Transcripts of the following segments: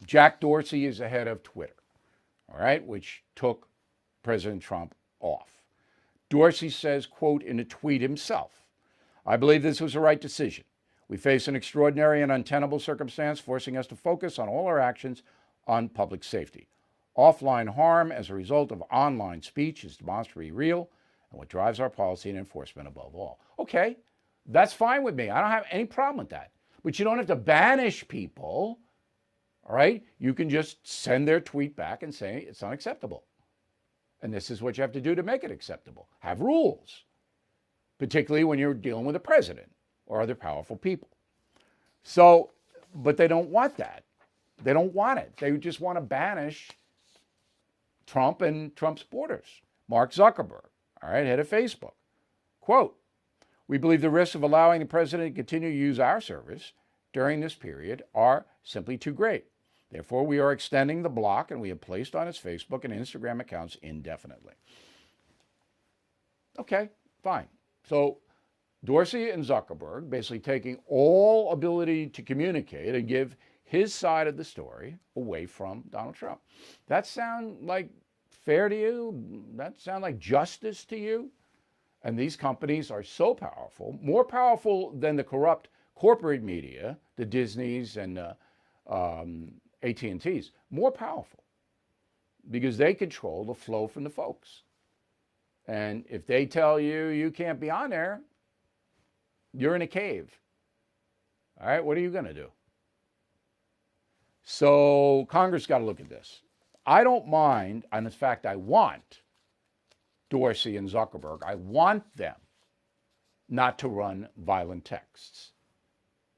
Jack Dorsey is the head of Twitter, all right, which took President Trump off. Dorsey says, quote, in a tweet himself, I believe this was the right decision. We face an extraordinary and untenable circumstance forcing us to focus on all our actions on public safety. Offline harm as a result of online speech is demonstrably real and what drives our policy and enforcement above all. Okay, that's fine with me. I don't have any problem with that. But you don't have to banish people, all right? You can just send their tweet back and say it's unacceptable. And this is what you have to do to make it acceptable. Have rules, particularly when you're dealing with a president or other powerful people. So, but they don't want that. They don't want it. They just want to banish Trump and Trump's supporters. Mark Zuckerberg, all right, head of Facebook. Quote, we believe the risks of allowing the president to continue to use our service during this period are simply too great. Therefore, we are extending the block and we have placed on his Facebook and Instagram accounts indefinitely. Okay, fine. So Dorsey and Zuckerberg basically taking all ability to communicate and give his side of the story away from Donald Trump. That sound like fair to you? That sound like justice to you? And these companies are so powerful, more powerful than the corrupt corporate media, the Disneys and AT&Ts, more powerful because they control the flow from the folks. And if they tell you you can't be on there, you're in a cave. All right, what are you going to do? So Congress got to look at this. I don't mind, and in fact, I want Dorsey and Zuckerberg, I want them not to run violent texts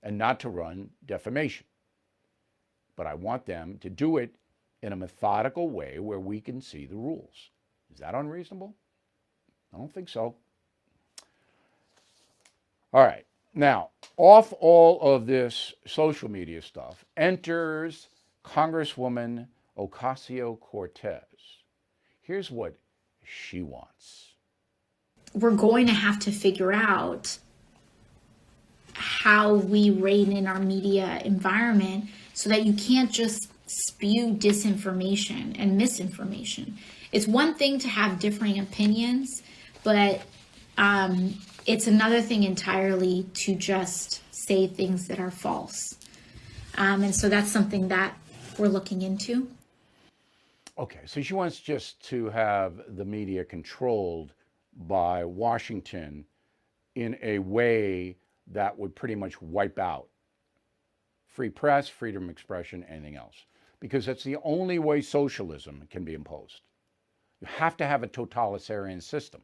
and not to run defamation. But I want them to do it in a methodical way where we can see the rules. Is that unreasonable? I don't think so. All right. Now, off all of this social media stuff enters Congresswoman Ocasio-Cortez. Here's what she wants. We're going to have to figure out how we rein in our media environment so that you can't just spew disinformation and misinformation. It's one thing to have differing opinions, but it's another thing entirely to just say things that are false. And so that's something that we're looking into. Okay, so she wants just to have the media controlled by Washington in a way that would pretty much wipe out free press, freedom of expression, anything else. Because that's the only way socialism can be imposed. You have to have a totalitarian system.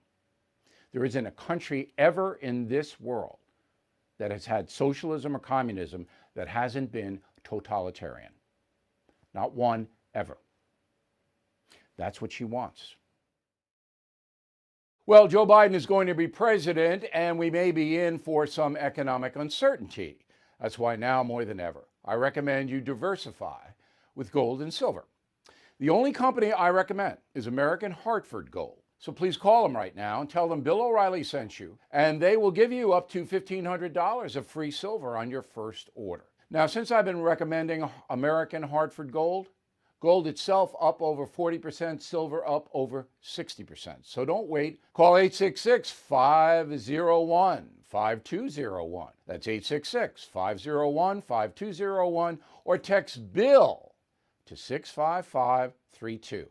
There isn't a country ever in this world that has had socialism or communism that hasn't been totalitarian. Not one ever. That's what she wants. Well, Joe Biden is going to be president, and we may be in for some economic uncertainty. That's why now more than ever, I recommend you diversify with gold and silver. The only company I recommend is American Hartford Gold. So please call them right now and tell them Bill O'Reilly sent you, and they will give you up to $1,500 of free silver on your first order. Now, since I've been recommending American Hartford Gold, gold itself up over 40%, silver up over 60%. So don't wait. Call 866-501-5201. That's 866-501-5201, or text BILL to 65532.